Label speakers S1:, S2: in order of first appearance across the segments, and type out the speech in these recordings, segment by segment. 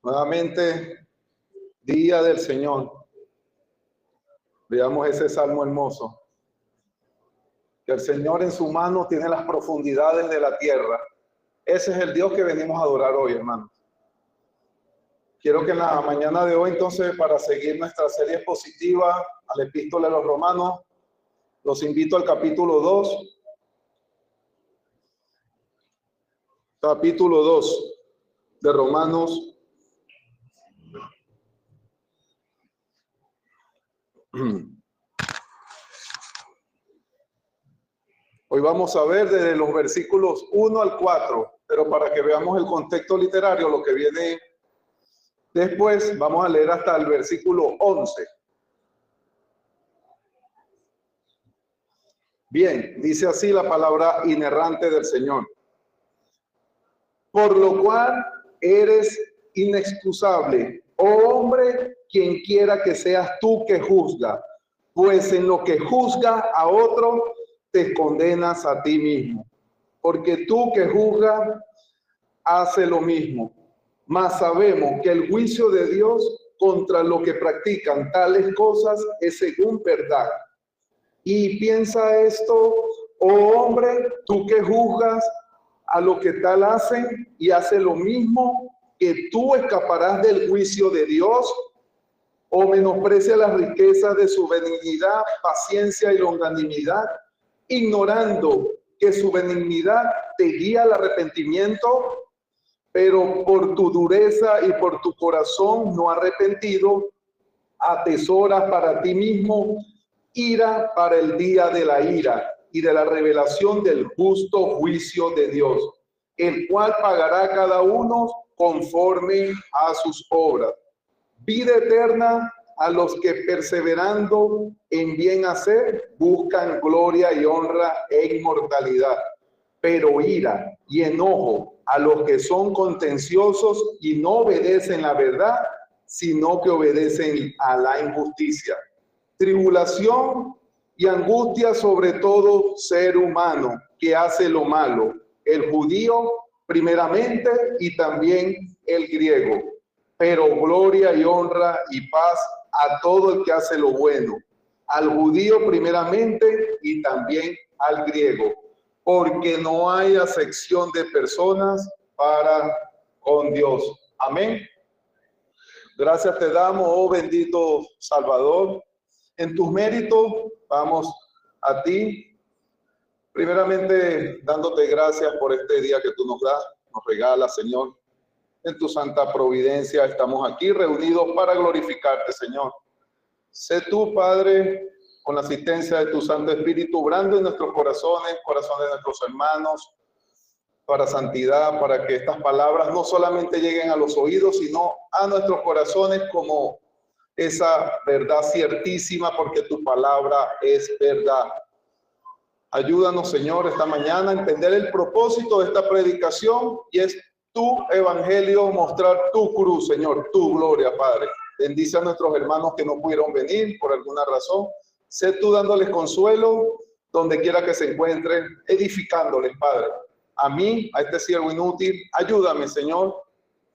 S1: Nuevamente, día del Señor. Veamos ese salmo hermoso. Que el Señor en su mano tiene las profundidades de la tierra. Ese es el Dios que venimos a adorar hoy, hermanos. Quiero que en la mañana de hoy, entonces, para seguir nuestra serie expositiva a la Epístola de los Romanos, los invito al capítulo 2. Capítulo 2 de Romanos. Hoy vamos a ver desde los versículos 1 al 4, pero para que veamos el contexto literario, lo que viene después, vamos a leer hasta el versículo 11. Bien, dice así la palabra inerrante del Señor. Por lo cual eres inexcusable, oh hombre, quien quiera que seas tú que juzga, pues en lo que juzga a otro, te condenas a ti mismo, porque tú que juzgas, hace lo mismo. Mas sabemos que el juicio de Dios contra los que practican tales cosas es según verdad. Y piensa esto, oh hombre, tú que juzgas a lo que tal hacen y hace lo mismo, que tú escaparás del juicio de Dios, o menosprecia las riquezas de su benignidad, paciencia y longanimidad, ignorando que su benignidad te guía al arrepentimiento, pero por tu dureza y por tu corazón no arrepentido, atesoras para ti mismo ira para el día de la ira y de la revelación del justo juicio de Dios, el cual pagará a cada uno conforme a sus obras. Vida eterna a los que perseverando en bien hacer buscan gloria y honra e inmortalidad, pero ira y enojo a los que son contenciosos y no obedecen la verdad, sino que obedecen a la injusticia. Tribulación y angustia sobre todo ser humano que hace lo malo, el judío primeramente y también el griego, pero gloria y honra y paz a todo el que hace lo bueno, al judío primeramente y también al griego, porque no hay acepción de personas para con Dios. Amén. Gracias te damos, oh bendito Salvador. En tus méritos vamos a ti, primeramente dándote gracias por este día que tú nos das, nos regalas, Señor. En tu santa providencia estamos aquí reunidos para glorificarte, Señor. Sé tú, Padre, con la asistencia de tu Santo Espíritu, obrando en nuestros corazones, corazones de nuestros hermanos, para santidad, para que estas palabras no solamente lleguen a los oídos, sino a nuestros corazones como esa verdad ciertísima, porque tu palabra es verdad. Ayúdanos, Señor, esta mañana a entender el propósito de esta predicación, y es tu evangelio, mostrar tu cruz, Señor, tu gloria, Padre. Bendice a nuestros hermanos que no pudieron venir por alguna razón. Sé tú dándoles consuelo donde quiera que se encuentren, edificándoles, Padre. A mí, a este siervo inútil, ayúdame, Señor,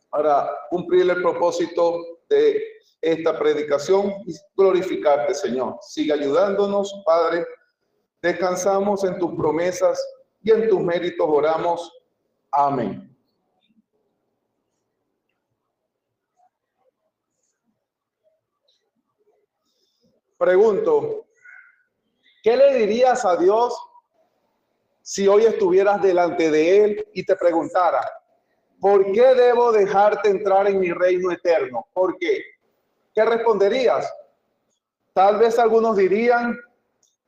S1: para cumplir el propósito de esta predicación y glorificarte, Señor. Sigue ayudándonos, Padre. Descansamos en tus promesas y en tus méritos oramos. Amén. Pregunto, ¿qué le dirías a Dios si hoy estuvieras delante de Él y te preguntara, ¿por qué debo dejarte entrar en mi reino eterno? ¿Por qué? ¿Qué responderías? Tal vez algunos dirían,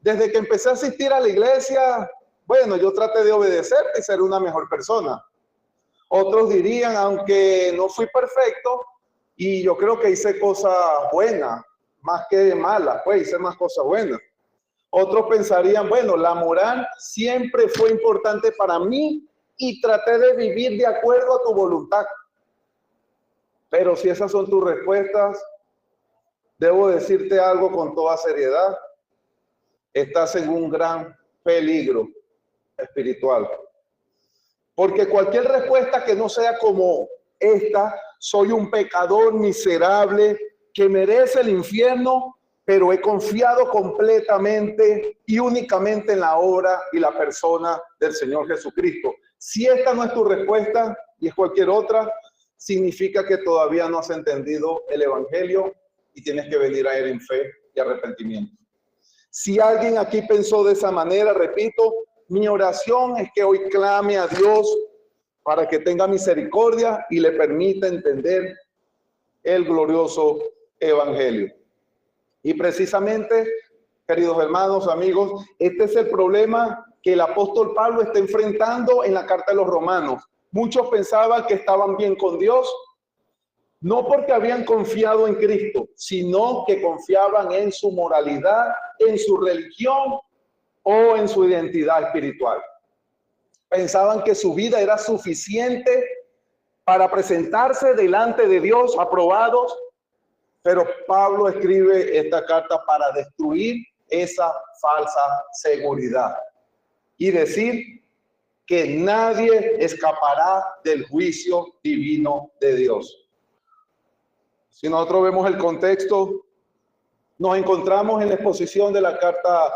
S1: desde que empecé a asistir a la iglesia, bueno, yo traté de obedecer y ser una mejor persona. Otros dirían, aunque no fui perfecto, y yo creo que hice cosas buenas, más que malas, pues hice más cosas buenas. Otros pensarían, bueno, la moral siempre fue importante para mí y traté de vivir de acuerdo a tu voluntad. Pero si esas son tus respuestas, debo decirte algo con toda seriedad. Estás en un gran peligro espiritual. Porque cualquier respuesta que no sea como esta soy un pecador miserable que merece el infierno, pero he confiado completamente y únicamente en la obra y la persona del Señor Jesucristo. Si esta no es tu respuesta y es cualquier otra, significa que todavía no has entendido el Evangelio y tienes que venir a él en fe y arrepentimiento. Si alguien aquí pensó de esa manera, repito, mi oración es que hoy clame a Dios para que tenga misericordia y le permita entender el glorioso Evangelio. Y precisamente, queridos hermanos, amigos, este es el problema que el apóstol Pablo está enfrentando en la carta de los Romanos. Muchos pensaban que estaban bien con Dios, no porque habían confiado en Cristo, sino que confiaban en su moralidad, en su religión o en su identidad espiritual. Pensaban que su vida era suficiente para presentarse delante de Dios aprobados, pero Pablo escribe esta carta para destruir esa falsa seguridad y decir que nadie escapará del juicio divino de Dios. Si nosotros vemos el contexto, nos encontramos en la exposición de la carta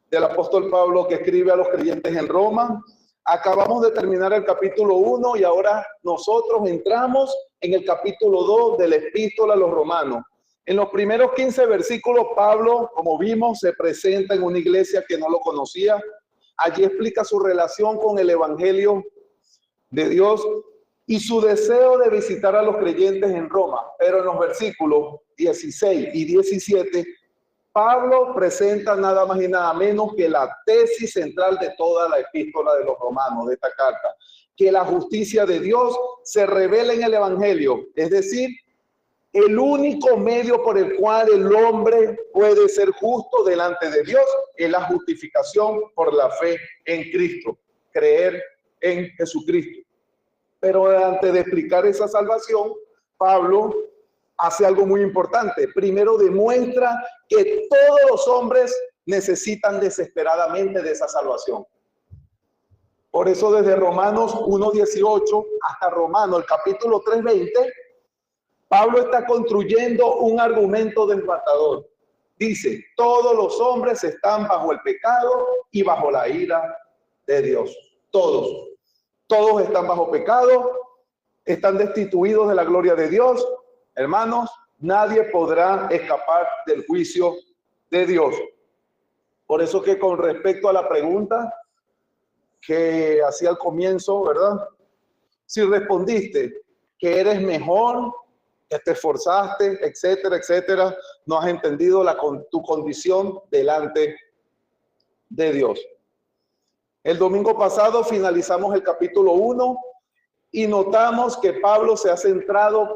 S1: del apóstol Pablo que escribe a los creyentes en Roma. Acabamos de terminar el capítulo 1 y ahora nosotros entramos en el capítulo 2 de la epístola a los romanos. En los primeros 15 versículos, Pablo, como vimos, se presenta en una iglesia que no lo conocía. Allí explica su relación con el Evangelio de Dios y su deseo de visitar a los creyentes en Roma. Pero en los versículos 16 y 17, Pablo presenta nada más y nada menos que la tesis central de toda la epístola de los romanos, de esta carta, que la justicia de Dios se revela en el Evangelio, es decir, el único medio por el cual el hombre puede ser justo delante de Dios es la justificación por la fe en Cristo, creer en Jesucristo. Pero antes de explicar esa salvación, Pablo hace algo muy importante. Primero demuestra que todos los hombres necesitan desesperadamente de esa salvación. Por eso desde Romanos 1:18 hasta Romanos el capítulo 3:20, Pablo está construyendo un argumento desbastador. Dice, todos los hombres están bajo el pecado y bajo la ira de Dios. Todos están bajo pecado, están destituidos de la gloria de Dios. Hermanos, nadie podrá escapar del juicio de Dios. Por eso que con respecto a la pregunta que hacía al comienzo, ¿verdad? Si respondiste que eres mejor, que te esforzaste, etcétera, etcétera, no has entendido tu condición delante de Dios. El domingo pasado finalizamos el capítulo 1 y notamos que Pablo se ha centrado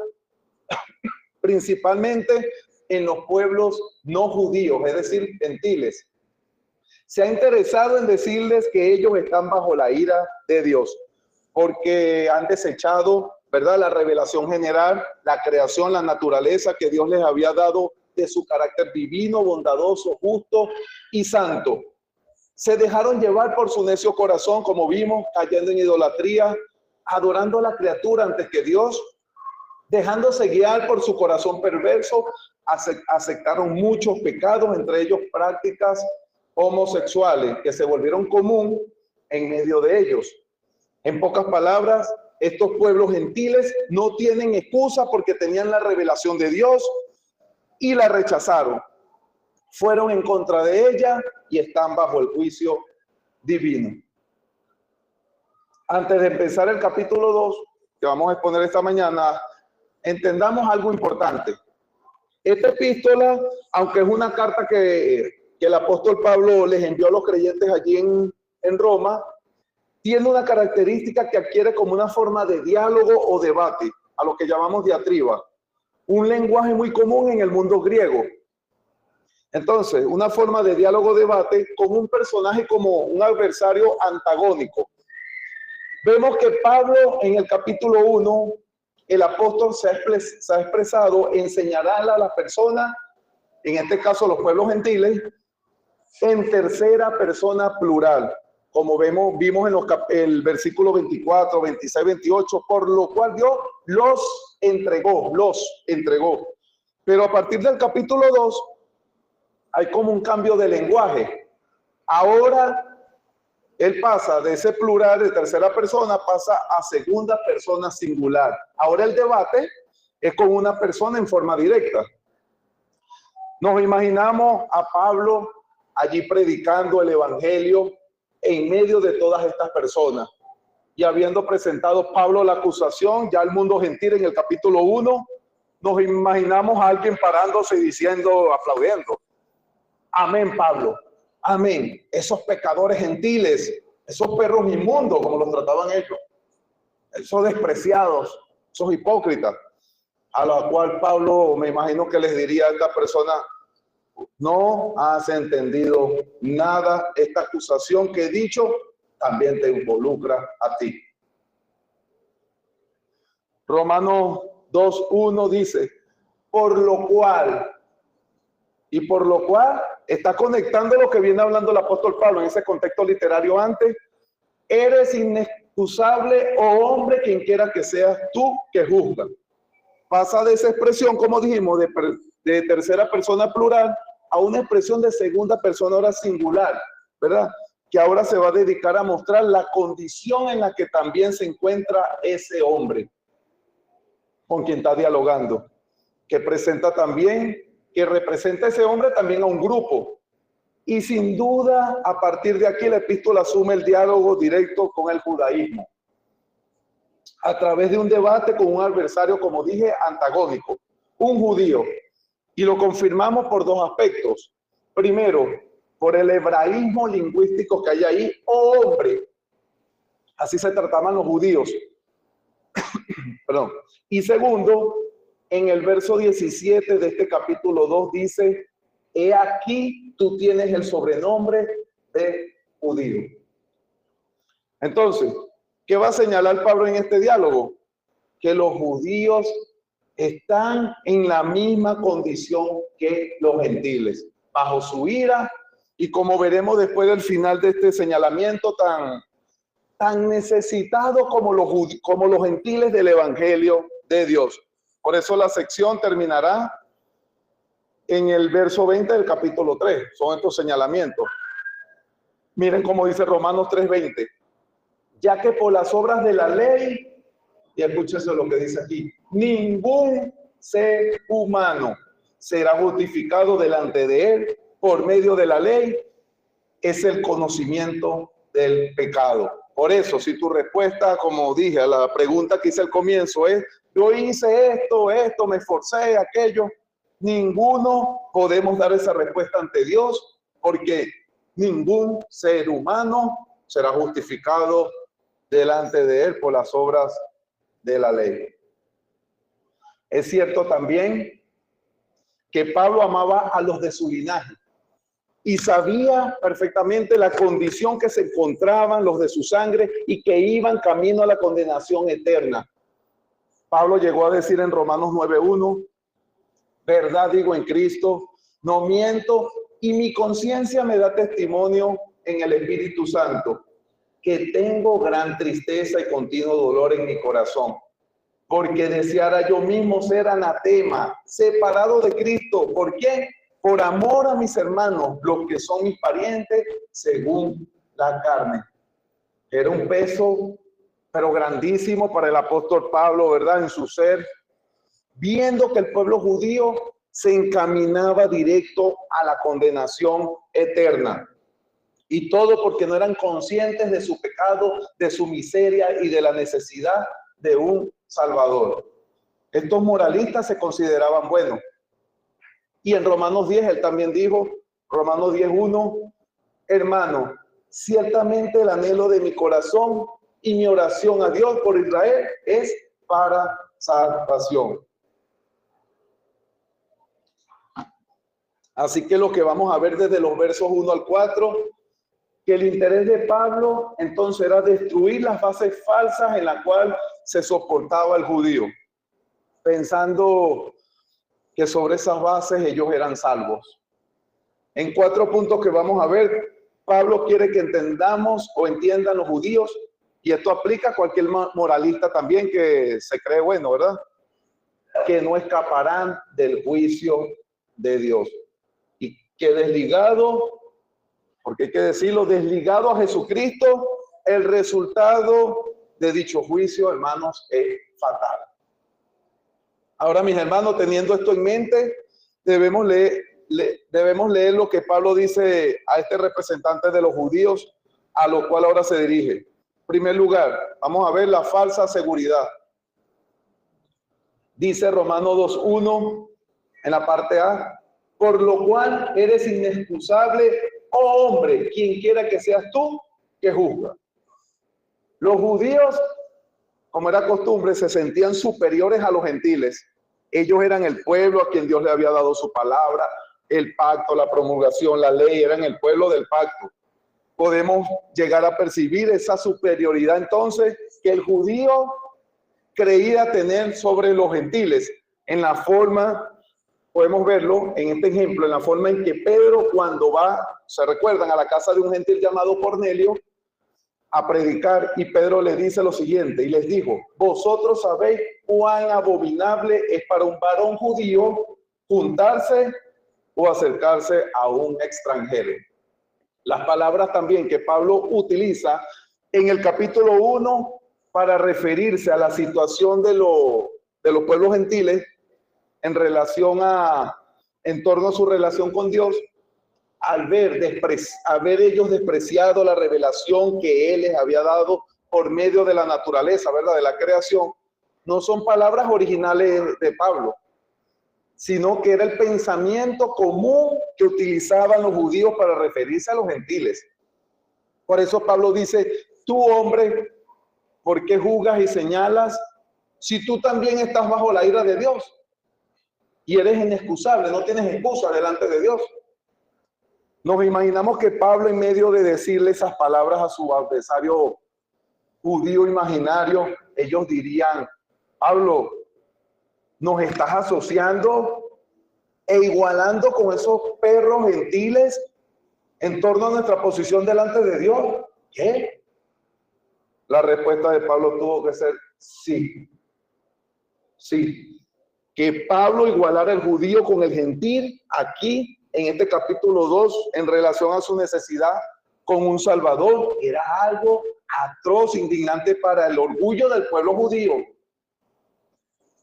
S1: principalmente en los pueblos no judíos, es decir, gentiles. Se ha interesado en decirles que ellos están bajo la ira de Dios, porque han desechado, ¿verdad?, la revelación general, la creación, la naturaleza que Dios les había dado de su carácter divino, bondadoso, justo y santo. Se dejaron llevar por su necio corazón, como vimos, cayendo en idolatría, adorando a la criatura antes que Dios, dejándose guiar por su corazón perverso, aceptaron muchos pecados, entre ellos prácticas homosexuales que se volvieron común en medio de ellos. En pocas palabras, estos pueblos gentiles no tienen excusa porque tenían la revelación de Dios y la rechazaron. Fueron en contra de ella y están bajo el juicio divino. Antes de empezar el capítulo 2, que vamos a exponer esta mañana, entendamos algo importante. Esta epístola, aunque es una carta que el apóstol Pablo les envió a los creyentes allí en Roma, tiene una característica que adquiere como una forma de diálogo o debate, a lo que llamamos diatriba, un lenguaje muy común en el mundo griego. Entonces, una forma de diálogo-debate con un personaje como un adversario antagónico. Vemos que Pablo en el capítulo 1, el apóstol se ha expresado en señalar a las personas, en este caso los pueblos gentiles, en tercera persona plural. como vimos en el versículo 24, 26, 28, por lo cual Dios los entregó. Pero a partir del capítulo 2 hay como un cambio de lenguaje. Ahora él pasa de ese plural de tercera persona, pasa a segunda persona singular. Ahora el debate es con una persona en forma directa. Nos imaginamos a Pablo allí predicando el evangelio en medio de todas estas personas. Y habiendo presentado Pablo la acusación, ya al mundo gentil en el capítulo 1, nos imaginamos a alguien parándose y diciendo, aplaudiendo: amén, Pablo, amén. Esos pecadores gentiles, esos perros inmundos, como los trataban ellos, esos despreciados, esos hipócritas, a la cual Pablo me imagino que les diría a esta persona: no has entendido nada, esta acusación que he dicho también te involucra a ti. Romanos 2:1 dice, por lo cual está conectando lo que viene hablando el apóstol Pablo en ese contexto literario antes. Eres inexcusable, oh hombre, quien quiera que seas tú que juzga. Pasa de esa expresión, como dijimos, de tercera persona plural a una expresión de segunda persona ahora singular, ¿verdad? Que ahora se va a dedicar a mostrar la condición en la que también se encuentra ese hombre con quien está dialogando, que representa ese hombre también a un grupo. Y sin duda, a partir de aquí, la epístola asume el diálogo directo con el judaísmo, a través de un debate con un adversario, como dije, antagónico, un judío. Y lo confirmamos por dos aspectos. Primero, por el hebraísmo lingüístico que hay ahí, oh hombre. Así se trataban los judíos. Perdón. Y segundo, en el verso 17 de este capítulo 2 dice, he aquí tú tienes el sobrenombre de judío. Entonces, ¿qué va a señalar Pablo en este diálogo? Que los judíos están en la misma condición que los gentiles, bajo su ira, y como veremos después del final de este señalamiento, tan necesitados como los gentiles del evangelio de Dios. Por eso la sección terminará en el verso 20 del capítulo 3. Son estos señalamientos. Miren cómo dice Romanos 3:20. Ya que por las obras de la ley, y escúchense lo que dice aquí, ningún ser humano será justificado delante de él por medio de la ley, es el conocimiento del pecado. Por eso, si tu respuesta, como dije, a la pregunta que hice al comienzo es, yo hice esto, me esforcé, aquello, ninguno podemos dar esa respuesta ante Dios, porque ningún ser humano será justificado delante de él por las obras de la ley. Es cierto también que Pablo amaba a los de su linaje y sabía perfectamente la condición que se encontraban los de su sangre y que iban camino a la condenación eterna. Pablo llegó a decir en Romanos 9:1, verdad digo en Cristo, no miento, y mi conciencia me da testimonio en el Espíritu Santo, que tengo gran tristeza y continuo dolor en mi corazón, porque deseara yo mismo ser anatema, separado de Cristo. ¿Por qué? Por amor a mis hermanos, los que son mis parientes según la carne. Era un peso, pero grandísimo para el apóstol Pablo, ¿verdad? En su ser, viendo que el pueblo judío se encaminaba directo a la condenación eterna. Y todo porque no eran conscientes de su pecado, de su miseria y de la necesidad de un Salvador. Estos moralistas se consideraban buenos. Y en Romanos 10, él también dijo, Romanos 10:1, hermano, ciertamente el anhelo de mi corazón y mi oración a Dios por Israel es para salvación. Así que lo que vamos a ver desde los versos 1 al 4, que el interés de Pablo entonces era destruir las bases falsas en las cuales se soportaba el judío, pensando que sobre esas bases ellos eran salvos. En 4 puntos que vamos a ver, Pablo quiere que entendamos o entiendan los judíos, y esto aplica a cualquier moralista también que se cree bueno, ¿verdad? Que no escaparán del juicio de Dios. Y que desligado, porque hay que decirlo, desligado a Jesucristo, el resultado de dicho juicio, hermanos, es fatal. Ahora, mis hermanos, teniendo esto en mente, debemos leer lo que Pablo dice a este representante de los judíos, a lo cual ahora se dirige. En primer lugar, vamos a ver la falsa seguridad. Dice Romanos 2:1 en la parte A, por lo cual eres inexcusable, oh hombre, quien quiera que seas tú, que juzga. Los judíos, como era costumbre, se sentían superiores a los gentiles. Ellos eran el pueblo a quien Dios le había dado su palabra, el pacto, la promulgación, la ley, eran el pueblo del pacto. Podemos llegar a percibir esa superioridad entonces que el judío creía tener sobre los gentiles. En la forma, podemos verlo en este ejemplo, en la forma en que Pedro, cuando va, se recuerdan, a la casa de un gentil llamado Cornelio a predicar, y Pedro les dice lo siguiente, y les dijo, vosotros sabéis cuán abominable es para un varón judío juntarse o acercarse a un extranjero. Las palabras también que Pablo utiliza en el capítulo 1 para referirse a la situación de los pueblos gentiles en torno a su relación con Dios, al haber ellos despreciado la revelación que Él les había dado por medio de la naturaleza, ¿verdad? De la creación, no son palabras originales de Pablo, sino que era el pensamiento común que utilizaban los judíos para referirse a los gentiles. Por eso Pablo dice, tú hombre, ¿por qué juzgas y señalas si tú también estás bajo la ira de Dios? Y eres inexcusable, no tienes excusa delante de Dios. Nos imaginamos que Pablo, en medio de decirle esas palabras a su adversario judío imaginario, ellos dirían, Pablo, nos estás asociando e igualando con esos perros gentiles en torno a nuestra posición delante de Dios. ¿Qué? La respuesta de Pablo tuvo que ser sí. Sí. Que Pablo igualara al judío con el gentil aquí en este capítulo 2 en relación a su necesidad con un salvador era algo atroz, indignante para el orgullo del pueblo judío.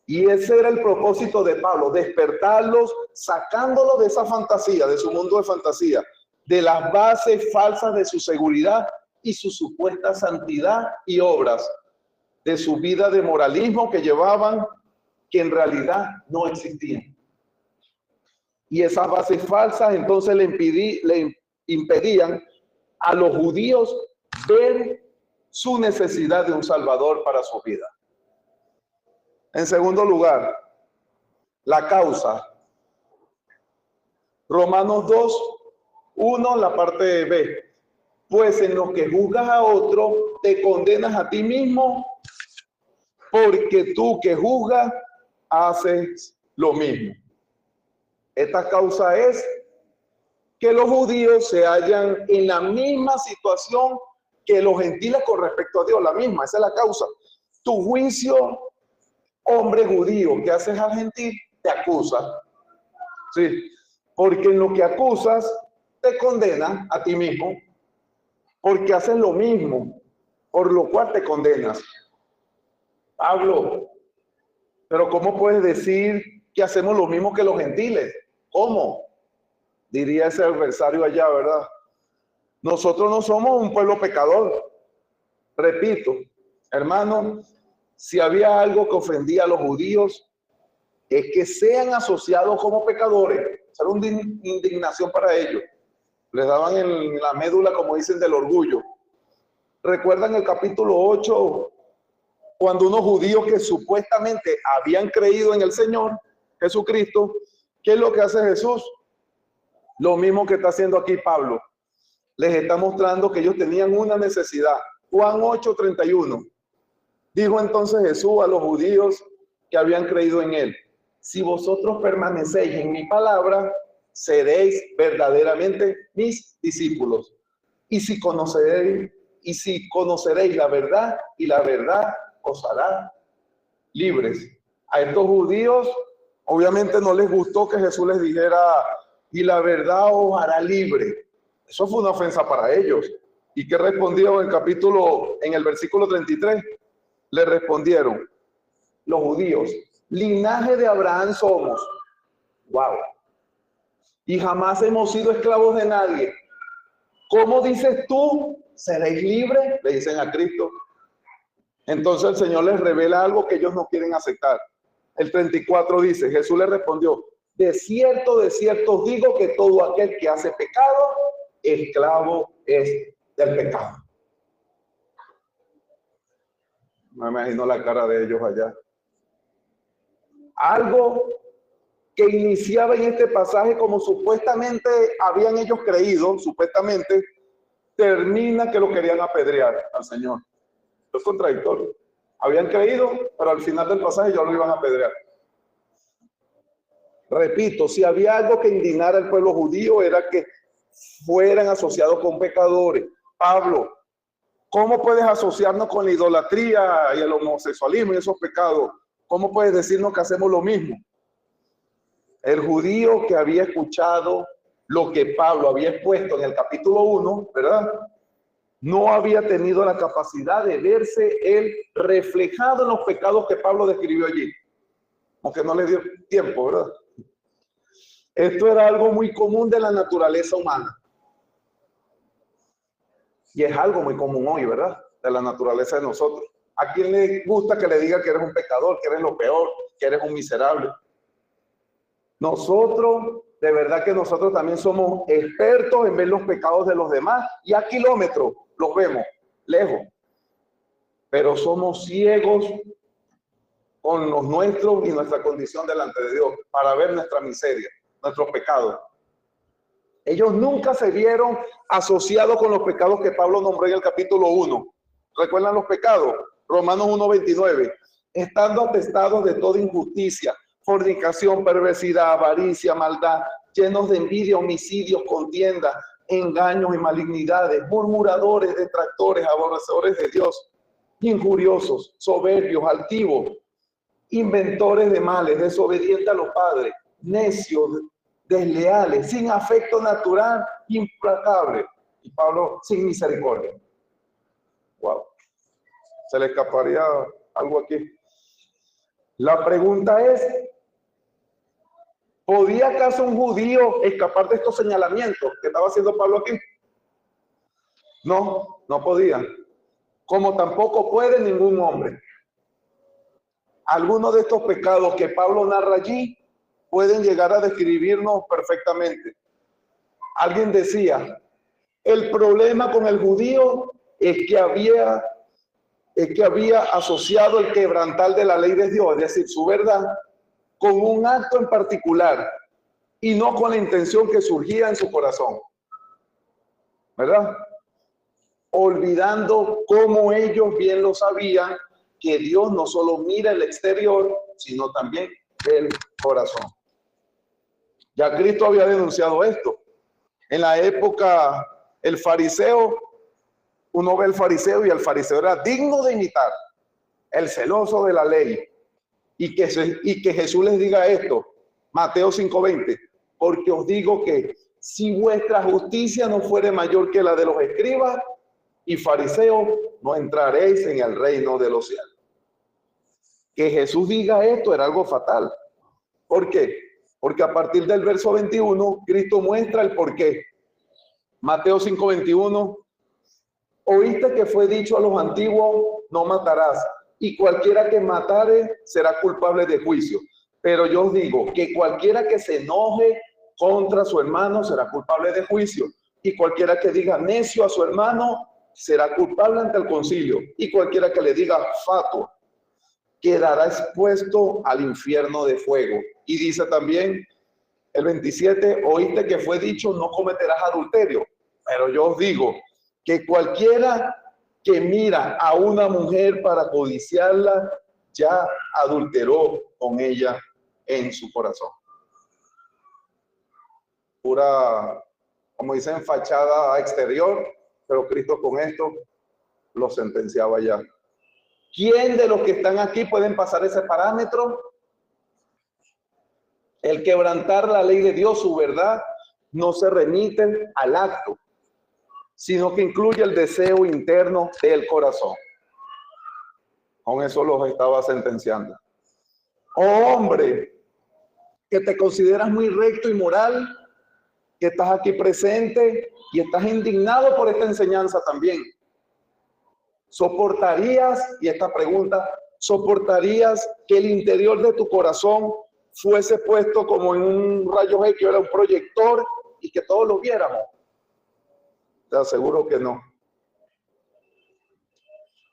S1: Y ese era el propósito de Pablo, despertarlos, sacándolos de esa fantasía, de su mundo de fantasía, de las bases falsas de su seguridad y su supuesta santidad y obras, de su vida de moralismo que llevaban, que en realidad no existían. Y esas bases falsas entonces le impedían a los judíos ver su necesidad de un salvador para su vida. En segundo lugar, la causa. Romanos 2:1, la parte B. Pues en lo que juzgas a otro, te condenas a ti mismo, porque tú que juzgas, haces lo mismo. Esta causa es que los judíos se hallan en la misma situación que los gentiles con respecto a Dios, la misma, esa es la causa. Tu juicio, hombre judío, que haces al gentil, te acusa. Sí, porque en lo que acusas, te condena a ti mismo, porque haces lo mismo, por lo cual te condenas. Pablo, pero ¿cómo puedes decir que hacemos lo mismo que los gentiles? ¿Cómo? Diría ese adversario allá, ¿verdad? Nosotros no somos un pueblo pecador. Repito, hermano, si había algo que ofendía a los judíos, es que sean asociados como pecadores. Esa era una indignación para ellos. Les daban en la médula, como dicen, del orgullo. ¿Recuerdan el capítulo 8? Cuando unos judíos que supuestamente habían creído en el Señor Jesucristo, ¿qué es lo que hace Jesús? Lo mismo que está haciendo aquí Pablo. Les está mostrando que ellos tenían una necesidad. Juan 8:31. Dijo entonces Jesús a los judíos que habían creído en él: si vosotros permanecéis en mi palabra, seréis verdaderamente mis discípulos. y si conoceréis la verdad, y la verdad os hará libres. A estos judíos obviamente no les gustó que Jesús les dijera, y la verdad os hará libre. Eso fue una ofensa para ellos. ¿Y qué respondieron en el versículo 33? Le respondieron los judíos, linaje de Abraham somos. Wow. Y jamás hemos sido esclavos de nadie. ¿Cómo dices tú, seréis libres? Le dicen a Cristo. Entonces el Señor les revela algo que ellos no quieren aceptar. El 34 dice, Jesús les respondió, de cierto os digo que todo aquel que hace pecado, esclavo es del pecado. Me imagino la cara de ellos allá. Algo que iniciaba en este pasaje como supuestamente habían ellos creído, supuestamente, termina que lo querían apedrear al Señor. Es contradictorio. Habían creído, pero al final del pasaje ya lo iban a apedrear. Repito, si había algo que indignara al pueblo judío era que fueran asociados con pecadores. Pablo, ¿cómo puedes asociarnos con la idolatría y el homosexualismo y esos pecados? ¿Cómo puedes decirnos que hacemos lo mismo? El judío que había escuchado lo que Pablo había expuesto en el capítulo 1, ¿verdad? No había tenido la capacidad de verse él reflejado en los pecados que Pablo describió allí. Aunque no le dio tiempo, ¿verdad? Esto era algo muy común de la naturaleza humana. Y es algo muy común hoy, ¿verdad? De la naturaleza de nosotros. ¿A quién le gusta que le diga que eres un pecador, que eres lo peor, que eres un miserable? Nosotros, de verdad que nosotros también somos expertos en ver los pecados de los demás y a kilómetros los vemos, lejos. Pero somos ciegos con los nuestros y nuestra condición delante de Dios para ver nuestra miseria, nuestros pecados. Ellos nunca se vieron asociados con los pecados que Pablo nombró en el capítulo 1. ¿Recuerdan los pecados? Romanos 1:29. Estando atestados de toda injusticia, fornicación, perversidad, avaricia, maldad, llenos de envidia, homicidios, contiendas, engaños y malignidades, murmuradores, detractores, aborrecedores de Dios, injuriosos, soberbios, altivos, inventores de males, desobedientes a los padres, necios, desleales, sin afecto natural, implacables. Y Pablo, sin misericordia. Wow. Se le escaparía algo aquí. La pregunta es, ¿podía acaso un judío escapar de estos señalamientos que estaba haciendo Pablo aquí? No, no podía. Como tampoco puede ningún hombre. Algunos de estos pecados que Pablo narra allí pueden llegar a describirnos perfectamente. Alguien decía, el problema con el judío es que había asociado el quebrantar de la ley de Dios, es decir, su verdad, con un acto en particular y no con la intención que surgía en su corazón, ¿verdad? Olvidando cómo ellos bien lo sabían, que Dios no solo mira el exterior, sino también el corazón. Ya Cristo había denunciado esto. En la época, el fariseo, uno ve al fariseo y el fariseo era digno de imitar, el celoso de la ley. Y que Jesús les diga esto, Mateo 5:20, porque os digo que si vuestra justicia no fuere mayor que la de los escribas y fariseos, no entraréis en el reino de los cielos. Que Jesús diga esto era algo fatal. ¿Por qué? Porque a partir del verso 21, Cristo muestra el porqué. Mateo 5:21, oíste que fue dicho a los antiguos, no matarás, y cualquiera que matare será culpable de juicio. Pero yo os digo que cualquiera que se enoje contra su hermano será culpable de juicio, y cualquiera que diga necio a su hermano será culpable ante el concilio, y cualquiera que le diga fatuo quedará expuesto al infierno de fuego. Y dice también el 27, oíste que fue dicho, no cometerás adulterio. Pero yo os digo que cualquiera que mira a una mujer para codiciarla, ya adulteró con ella en su corazón. Pura, como dicen, fachada exterior, pero Cristo con esto lo sentenciaba ya. ¿Quién de los que están aquí pueden pasar ese parámetro? El quebrantar la ley de Dios, su verdad, no se remite al acto, sino que incluye el deseo interno del corazón. Con eso los estaba sentenciando. Oh hombre, que te consideras muy recto y moral, que estás aquí presente y estás indignado por esta enseñanza también. ¿Soportarías, y esta pregunta, soportarías que el interior de tu corazón fuese puesto como en un rayo X, era un proyector, y que todos lo viéramos? Te aseguro que no.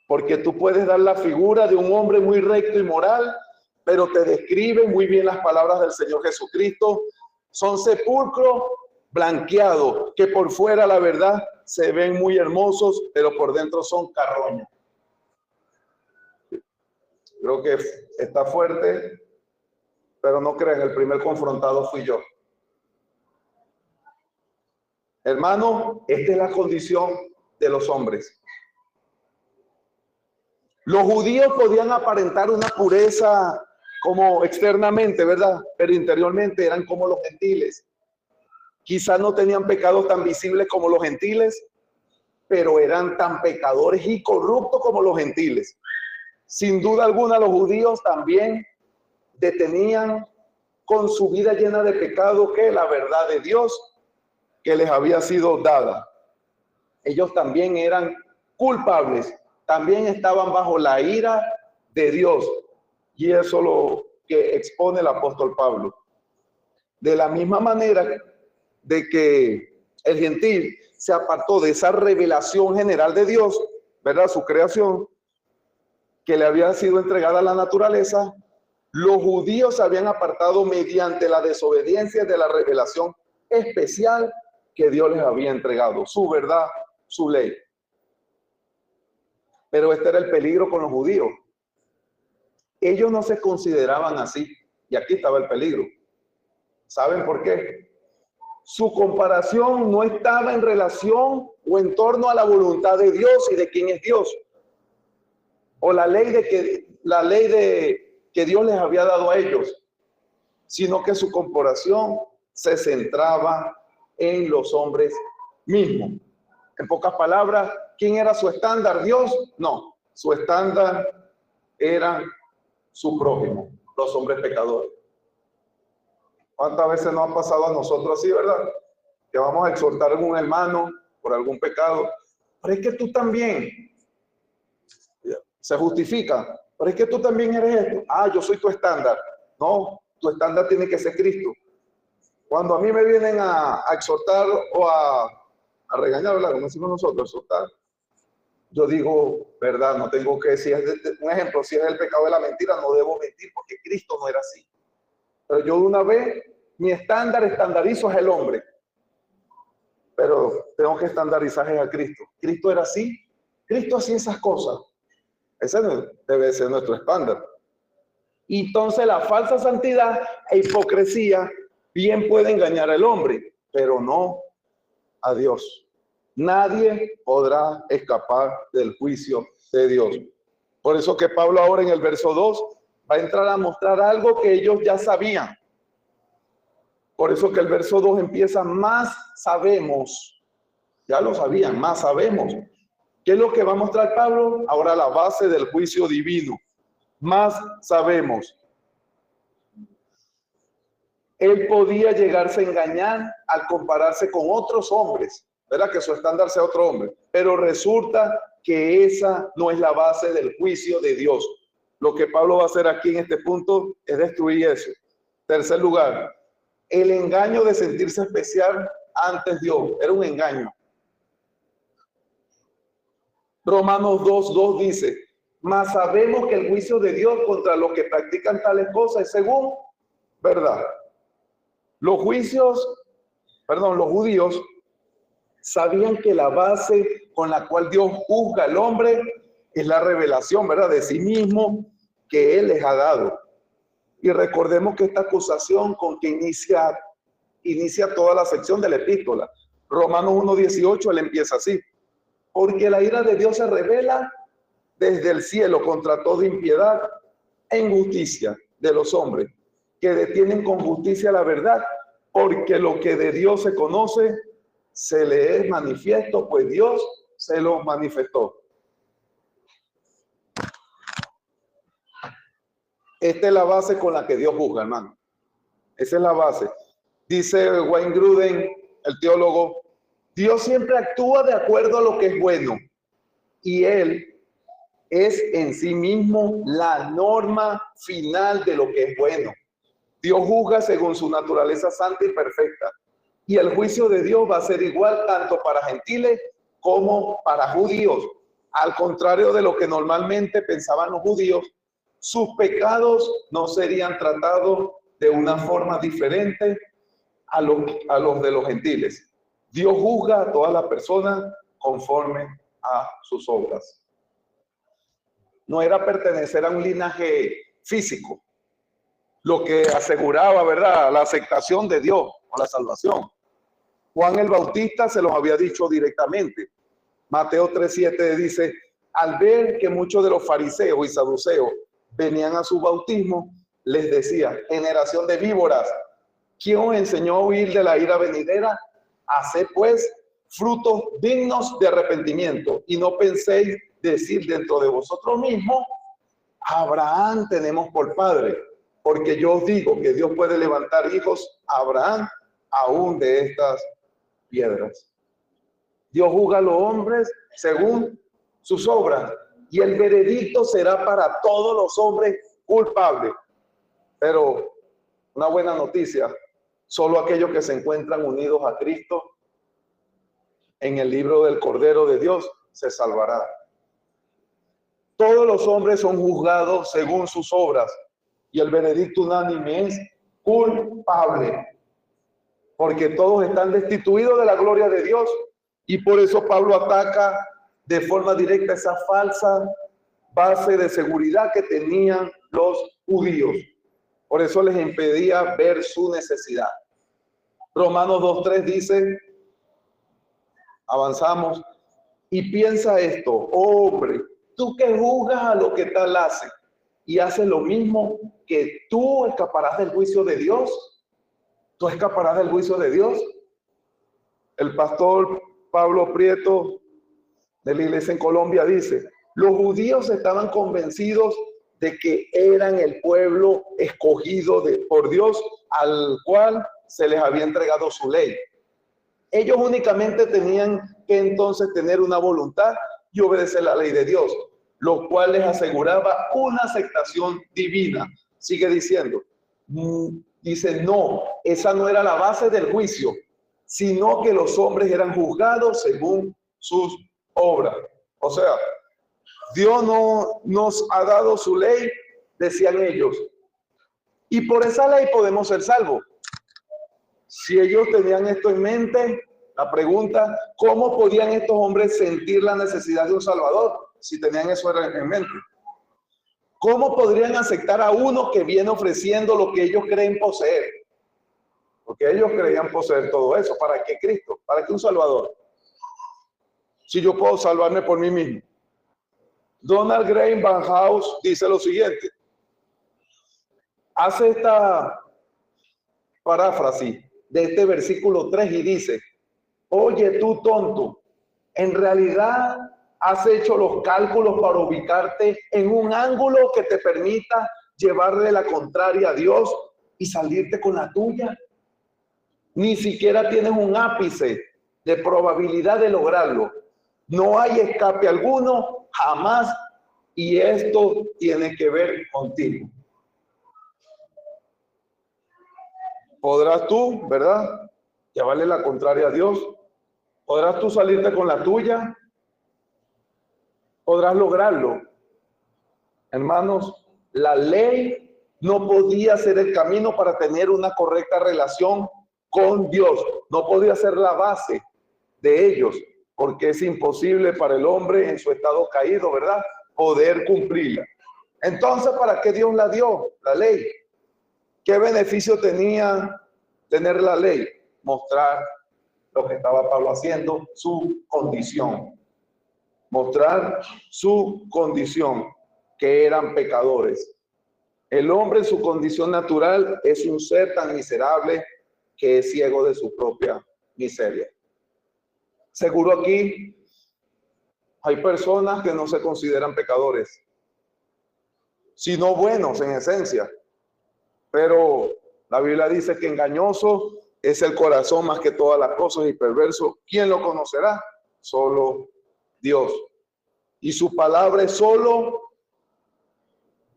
S1: Porque tú puedes dar la figura de un hombre muy recto y moral, pero te describen muy bien las palabras del Señor Jesucristo. Son sepulcros blanqueados, que por fuera, la verdad, se ven muy hermosos, pero por dentro son carroña. Creo que está fuerte, pero no crean, el primer confrontado fui yo. Hermano, esta es la condición de los hombres. Los judíos podían aparentar una pureza como externamente, ¿verdad? Pero interiormente eran como los gentiles. Quizás no tenían pecados tan visibles como los gentiles, pero eran tan pecadores y corruptos como los gentiles. Sin duda alguna, los judíos también detenían con su vida llena de pecado que la verdad de Dios que les había sido dada. Ellos también eran culpables, también estaban bajo la ira de Dios. Y eso lo que expone el apóstol Pablo. De la misma manera de que el gentil se apartó de esa revelación general de Dios, ¿verdad? Su creación, que le había sido entregada a la naturaleza, los judíos se habían apartado mediante la desobediencia de la revelación especial que Dios les había entregado, su verdad, su ley. Pero este era el peligro con los judíos. Ellos no se consideraban así, y aquí estaba el peligro. ¿Saben por qué? Su comparación no estaba en relación o en torno a la voluntad de Dios y de quién es Dios, o la ley que Dios les había dado a ellos, sino que su comparación se centraba en los hombres mismos. En pocas palabras, ¿quién era su estándar? ¿Dios? No, su estándar era su prójimo, los hombres pecadores. ¿Cuántas veces nos ha pasado a nosotros así, verdad? Que vamos a exhortar a algún hermano por algún pecado. Pero es que tú también, se justifica, pero es que tú también eres esto. Ah, yo soy tu estándar. No, tu estándar tiene que ser Cristo. Cuando a mí me vienen a exhortar o a regañar, ¿verdad? Como decimos nosotros, exhortar, yo digo, verdad, no tengo que, si es un ejemplo, si es el pecado de la mentira, no debo mentir porque Cristo no era así. Pero yo de una vez, mi estandarizo es el hombre. Pero tengo que estandarizar a Cristo. Cristo era así. Cristo hacía esas cosas. Ese debe ser nuestro estándar. Y entonces la falsa santidad e hipocresía bien puede engañar al hombre, pero no a Dios. Nadie podrá escapar del juicio de Dios. Por eso que Pablo ahora en el verso 2 va a entrar a mostrar algo que ellos ya sabían. Por eso que el verso 2 empieza, más sabemos. Ya lo sabían, más sabemos. ¿Qué es lo que va a mostrar Pablo? Ahora la base del juicio divino. Más sabemos. Él podía llegarse a engañar al compararse con otros hombres, ¿verdad? Que su estándar sea otro hombre. Pero resulta que esa no es la base del juicio de Dios. Lo que Pablo va a hacer aquí en este punto es destruir eso. Tercer lugar, el engaño de sentirse especial ante Dios. Era un engaño. Romanos 2:2 dice, mas sabemos que el juicio de Dios contra los que practican tales cosas es según verdad. Los judíos sabían que la base con la cual Dios juzga al hombre es la revelación, ¿verdad?, de sí mismo que Él les ha dado. Y recordemos que esta acusación con que inicia toda la sección de la epístola. Romanos 1:18, él empieza así. porque la ira de Dios se revela desde el cielo contra toda impiedad e injusticia de los hombres, que detienen con justicia la verdad, porque lo que de Dios se conoce se le es manifiesto, pues Dios se lo manifestó. Esta es la base con la que Dios juzga, hermano. Esa es la base. Dice Wayne Grudem, el teólogo, Dios siempre actúa de acuerdo a lo que es bueno, y Él es en sí mismo la norma final de lo que es bueno. Dios juzga según su naturaleza santa y perfecta, y el juicio de Dios va a ser igual tanto para gentiles como para judíos. Al contrario de lo que normalmente pensaban los judíos, sus pecados no serían tratados de una forma diferente a los de los gentiles. Dios juzga a todas las personas conforme a sus obras. No era pertenecer a un linaje físico lo que aseguraba, ¿verdad?, la aceptación de Dios o la salvación. Juan el Bautista se los había dicho directamente. Mateo 3:7 dice, al ver que muchos de los fariseos y saduceos venían a su bautismo, les decía, generación de víboras, ¿quién os enseñó a huir de la ira venidera? Haced pues frutos dignos de arrepentimiento, y no penséis decir dentro de vosotros mismos, Abraham tenemos por padre, porque yo os digo que Dios puede levantar hijos a Abraham aún de estas piedras. Dios juzga a los hombres según sus obras, y el veredicto será para todos los hombres culpables. Pero una buena noticia, solo aquellos que se encuentran unidos a Cristo en el libro del Cordero de Dios se salvarán. Todos los hombres son juzgados según sus obras, y el veredicto unánime es culpable, porque todos están destituidos de la gloria de Dios, y por eso Pablo ataca de forma directa esa falsa base de seguridad que tenían los judíos. Por eso les impedía ver su necesidad. Romanos 2:3 dice, avanzamos, y piensa esto, oh hombre, tú que juzgas a lo que tal hace y haces lo mismo, que tú escaparás del juicio de Dios. ¿Tú escaparás del juicio de Dios? El pastor Pablo Prieto de la iglesia en Colombia dice, los judíos estaban convencidos de que eran el pueblo escogido por Dios, al cual se les había entregado su ley. Ellos únicamente tenían que entonces tener una voluntad y obedecer la ley de Dios, lo cual les aseguraba una aceptación divina. Sigue diciendo, dice, no, esa no era la base del juicio, sino que los hombres eran juzgados según sus obras. O sea, Dios no nos ha dado su ley, decían ellos, y por esa ley podemos ser salvos. Si ellos tenían esto en mente, la pregunta, ¿cómo podían estos hombres sentir la necesidad de un Salvador si tenían eso en mente? ¿Cómo podrían aceptar a uno que viene ofreciendo lo que ellos creen poseer? Porque ellos creían poseer todo eso. ¿Para qué Cristo? ¿Para qué un Salvador? Si yo puedo salvarme por mí mismo. Donald Graham Van House dice lo siguiente. Hace esta paráfrasis de este versículo 3 y dice, oye tú tonto, en realidad has hecho los cálculos para ubicarte en un ángulo que te permita llevarle la contraria a Dios y salirte con la tuya. Ni siquiera tienes un ápice de probabilidad de lograrlo. No hay escape alguno, jamás, y esto tiene que ver contigo. Podrás tú, ¿verdad?, llevarle la contraria a Dios. Podrás tú salirte con la tuya. Podrás lograrlo. Hermanos, la ley no podía ser el camino para tener una correcta relación con Dios. No podía ser la base de ellos, porque es imposible para el hombre en su estado caído, ¿verdad?, poder cumplirla. Entonces, ¿para qué Dios la dio, la ley? ¿Qué beneficio tenía tener la ley? Mostrar lo que estaba Pablo haciendo, su condición. mostrar su condición, que eran pecadores. El hombre en su condición natural es un ser tan miserable que es ciego de su propia miseria. Seguro aquí hay personas que no se consideran pecadores, sino buenos en esencia. Pero la Biblia dice que engañoso es el corazón más que todas las cosas y perverso. ¿Quién lo conocerá? Solo Dios. Y su palabra es solo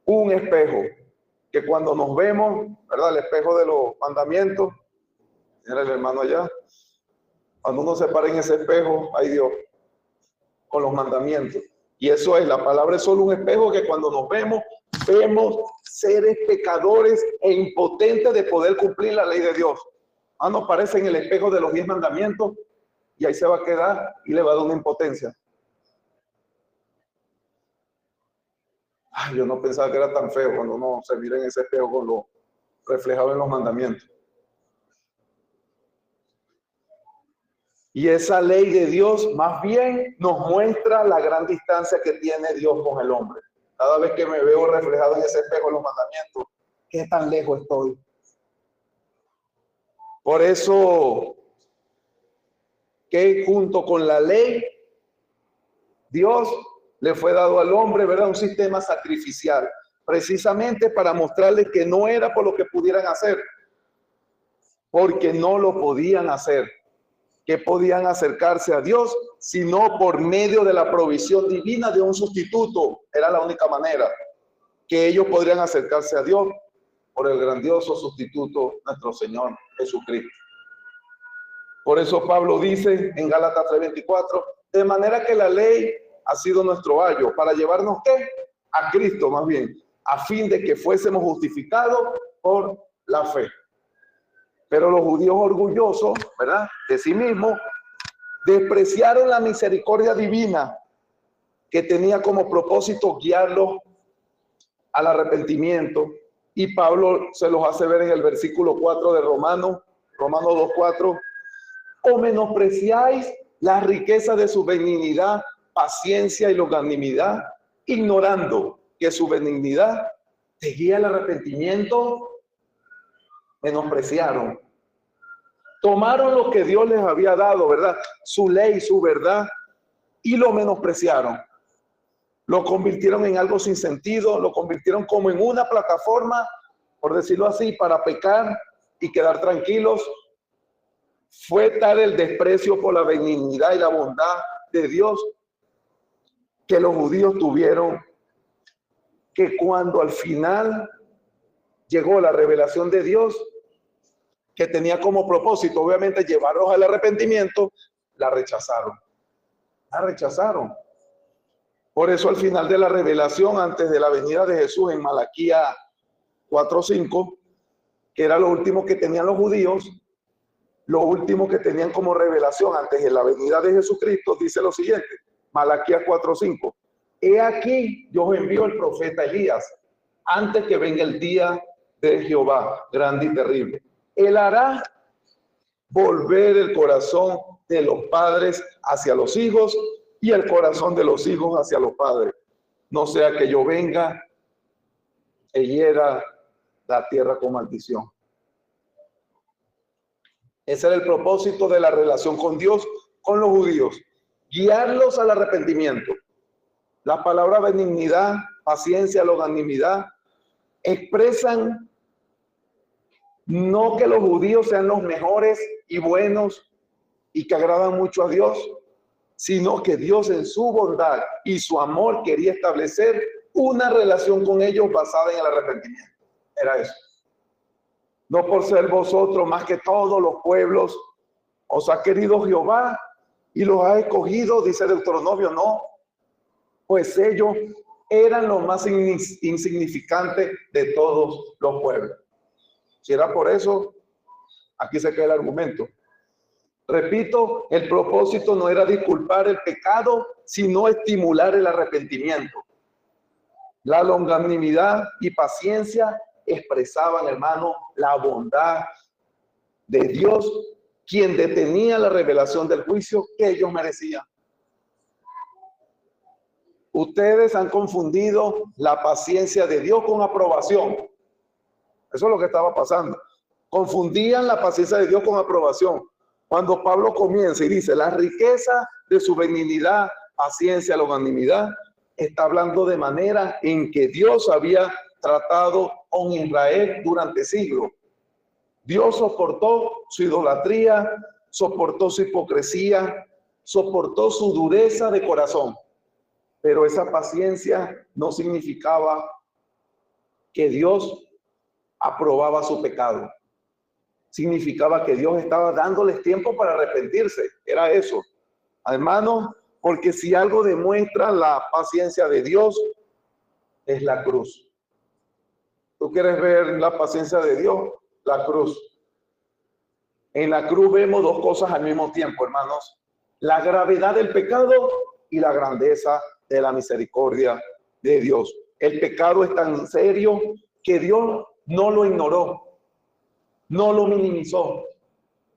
S1: un espejo, que cuando nos vemos, ¿verdad? El espejo de los mandamientos, era el hermano allá, cuando uno se para en ese espejo, ay Dios, con los mandamientos. Y eso es, la palabra es solo un espejo que cuando nos vemos, vemos seres pecadores e impotentes de poder cumplir la ley de Dios. Nos parece en el espejo de los 10 mandamientos y ahí se va a quedar y le va a dar una impotencia. Ay, yo no pensaba que era tan feo cuando uno se mira en ese espejo con lo reflejado en los mandamientos. Y esa ley de Dios más bien nos muestra la gran distancia que tiene Dios con el hombre. Cada vez que me veo reflejado en ese espejo en los mandamientos, ¿qué tan lejos estoy? Por eso que junto con la ley, Dios le fue dado al hombre, ¿verdad? Un sistema sacrificial, precisamente para mostrarles que no era por lo que pudieran hacer, porque no lo podían hacer, que podían acercarse a Dios, sino por medio de la provisión divina de un sustituto. Era la única manera que ellos podrían acercarse a Dios, por el grandioso sustituto, nuestro Señor Jesucristo. Por eso Pablo dice en Gálatas 3:24, de manera que la ley ha sido nuestro ayo, para llevarnos ¿qué? A Cristo más bien, a fin de que fuésemos justificados por la fe. Pero los judíos orgullosos, ¿verdad?, de sí mismos, despreciaron la misericordia divina que tenía como propósito guiarlos al arrepentimiento. Y Pablo se los hace ver en el versículo 4 de Romanos 2:4. ¿O menospreciáis la riqueza de su benignidad, paciencia y longanimidad, ignorando que su benignidad te guía al arrepentimiento? Menospreciaron. Tomaron lo que Dios les había dado, ¿verdad? Su ley, su verdad, y lo menospreciaron. Lo convirtieron en algo sin sentido, lo convirtieron como en una plataforma, por decirlo así, para pecar y quedar tranquilos. Fue tal el desprecio por la benignidad y la bondad de Dios que los judíos tuvieron, que cuando al final llegó la revelación de Dios, que tenía como propósito obviamente llevarlos al arrepentimiento, la rechazaron. La rechazaron. Por eso al final de la revelación, antes de la venida de Jesús, en Malaquías 4:5, que era lo último que tenían los judíos, lo último que tenían como revelación antes de la venida de Jesucristo, dice lo siguiente, Malaquías 4:5. He aquí, yo os envío el profeta Elías, antes que venga el día de Jehová, grande y terrible. Él hará volver el corazón de los padres hacia los hijos y el corazón de los hijos hacia los padres. No sea que yo venga y hiera la tierra con maldición. Ese era el propósito de la relación con Dios, con los judíos. Guiarlos al arrepentimiento. La palabra benignidad, paciencia, longanimidad expresan no que los judíos sean los mejores y buenos y que agradan mucho a Dios, sino que Dios en su bondad y su amor quería establecer una relación con ellos basada en el arrepentimiento. Era eso. No por ser vosotros más que todos los pueblos, os ha querido Jehová y los ha escogido, dice Deuteronomio, no, pues ellos eran los más insignificantes de todos los pueblos. Si era por eso, aquí se queda el argumento. Repito, el propósito no era disculpar el pecado, sino estimular el arrepentimiento. La longanimidad y paciencia expresaban, hermano, la bondad de Dios, quien detenía la revelación del juicio que ellos merecían. Ustedes han confundido la paciencia de Dios con aprobación. Eso es lo que estaba pasando. Confundían la paciencia de Dios con aprobación. Cuando Pablo comienza y dice, la riqueza de su benignidad, paciencia, longanimidad, está hablando de manera en que Dios había tratado con Israel durante siglos. Dios soportó su idolatría, soportó su hipocresía, soportó su dureza de corazón. Pero esa paciencia no significaba que Dios aprobaba su pecado. Significaba que Dios estaba dándoles tiempo para arrepentirse. Era eso. Hermanos, porque si algo demuestra la paciencia de Dios, es la cruz. ¿Tú quieres ver la paciencia de Dios? La cruz. En la cruz vemos dos cosas al mismo tiempo, hermanos. La gravedad del pecado y la grandeza de la misericordia de Dios. El pecado es tan serio que Dios no lo ignoró, no lo minimizó,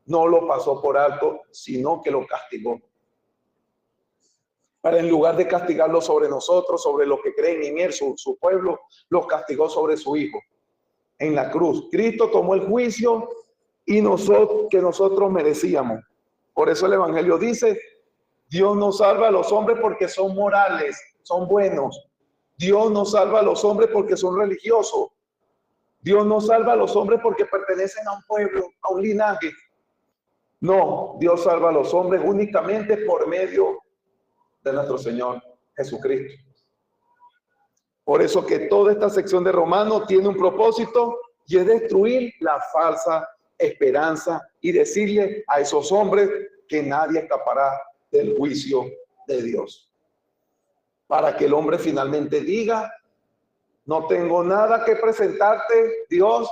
S1: no lo pasó por alto, sino que lo castigó. Para en lugar de castigarlo sobre nosotros, sobre los que creen en él, su pueblo, los castigó sobre su Hijo. En la cruz, Cristo tomó el juicio y nosotros merecíamos. Por eso el Evangelio dice, Dios no salva a los hombres porque son morales, son buenos. Dios no salva a los hombres porque son religiosos. Dios no salva a los hombres porque pertenecen a un pueblo, a un linaje. No, Dios salva a los hombres únicamente por medio de nuestro Señor Jesucristo. Por eso que toda esta sección de Romanos tiene un propósito y es destruir la falsa esperanza y decirle a esos hombres que nadie escapará del juicio de Dios. Para que el hombre finalmente diga, no tengo nada que presentarte, Dios,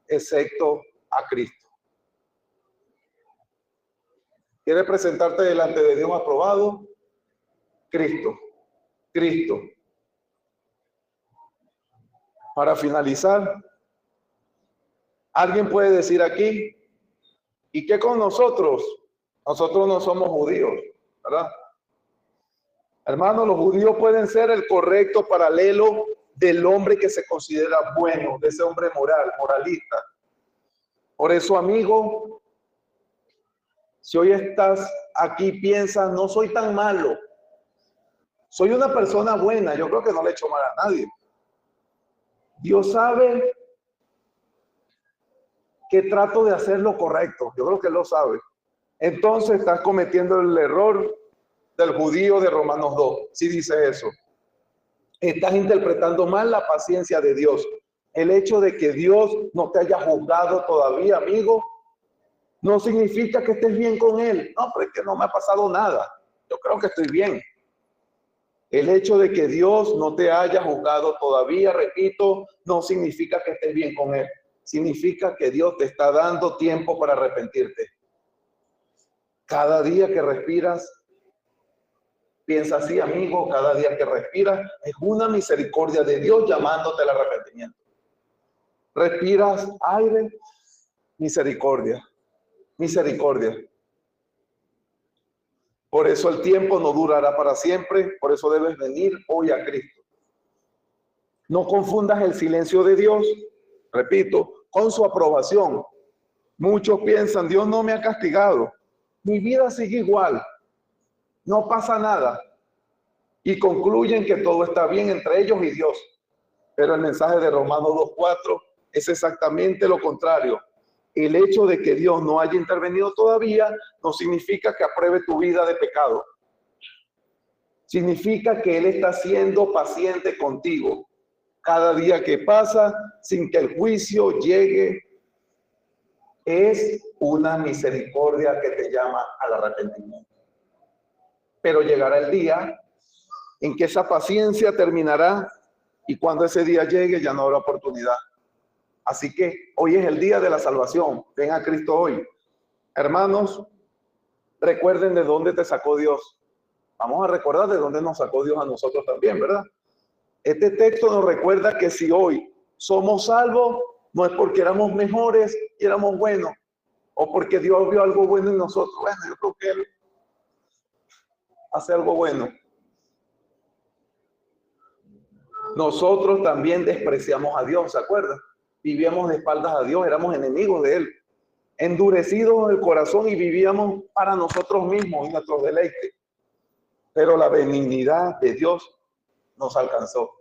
S1: excepto a Cristo. ¿Quieres presentarte delante de Dios aprobado? Cristo. Cristo. Para finalizar, alguien puede decir aquí, ¿y qué con nosotros? Nosotros no somos judíos, ¿verdad? Hermanos, los judíos pueden ser el correcto paralelo del hombre que se considera bueno, de ese hombre moral, moralista. Por eso, amigo, si hoy estás aquí, piensas, no soy tan malo, soy una persona buena, yo creo que no le he hecho mal a nadie. Dios sabe que trato de hacer lo correcto, yo creo que lo sabe. Entonces estás cometiendo el error del judío de Romanos 2, si dice eso. Estás interpretando mal la paciencia de Dios. El hecho de que Dios no te haya juzgado todavía, amigo, no significa que estés bien con Él. No, pero es que no me ha pasado nada. Yo creo que estoy bien. El hecho de que Dios no te haya juzgado todavía, repito, no significa que estés bien con Él. Significa que Dios te está dando tiempo para arrepentirte. Cada día que respiras, piensa así, amigo, cada día que respiras es una misericordia de Dios llamándote al arrepentimiento. Respiras aire, misericordia, misericordia. Por eso el tiempo no durará para siempre, por eso debes venir hoy a Cristo. No confundas el silencio de Dios, repito, con su aprobación. Muchos piensan, Dios no me ha castigado, mi vida sigue igual, no pasa nada. Y concluyen que todo está bien entre ellos y Dios. Pero el mensaje de Romanos 2:4 es exactamente lo contrario. El hecho de que Dios no haya intervenido todavía no significa que apruebe tu vida de pecado. Significa que Él está siendo paciente contigo. Cada día que pasa sin que el juicio llegue es una misericordia que te llama al arrepentimiento. Pero llegará el día en que esa paciencia terminará y cuando ese día llegue ya no habrá oportunidad. Así que hoy es el día de la salvación. Ven a Cristo hoy. Hermanos, recuerden de dónde te sacó Dios. Vamos a recordar de dónde nos sacó Dios a nosotros también, ¿verdad? Este texto nos recuerda que si hoy somos salvos, no es porque éramos mejores y éramos buenos, o porque Dios vio algo bueno en nosotros. Bueno, yo creo que Él hace algo bueno. nosotros también despreciamos a Dios, ¿se acuerdan? Vivíamos de espaldas a Dios, éramos enemigos de Él, endurecidos el corazón y vivíamos para nosotros mismos y nuestros deleites. Pero la benignidad de Dios nos alcanzó.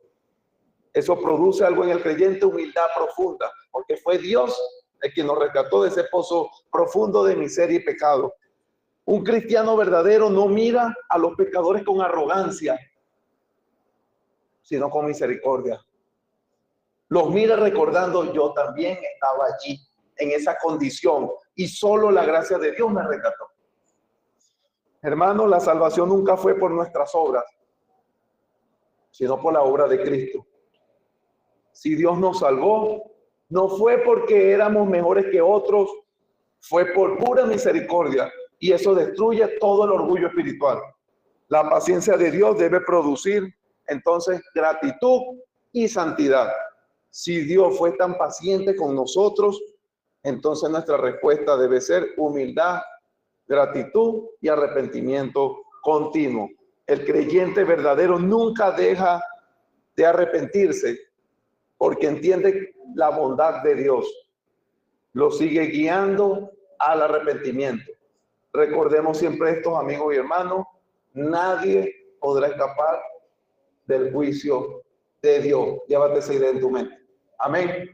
S1: Eso produce algo en el creyente, humildad profunda, porque fue Dios el que nos rescató de ese pozo profundo de miseria y pecado. Un cristiano verdadero no mira a los pecadores con arrogancia, sino con misericordia. Los mira recordando, yo también estaba allí, en esa condición, y solo la gracia de Dios me rescató. Hermanos, la salvación nunca fue por nuestras obras, sino por la obra de Cristo. Si Dios nos salvó, no fue porque éramos mejores que otros, fue por pura misericordia, y eso destruye todo el orgullo espiritual. La paciencia de Dios debe producir entonces gratitud y santidad. Si Dios fue tan paciente con nosotros, entonces nuestra respuesta debe ser humildad, gratitud y arrepentimiento continuo. El creyente verdadero nunca deja de arrepentirse porque entiende la bondad de Dios. Lo sigue guiando al arrepentimiento. Recordemos siempre esto, amigos y hermanos, nadie podrá escapar del juicio de Dios. Llévate esa idea en tu mente. Amén.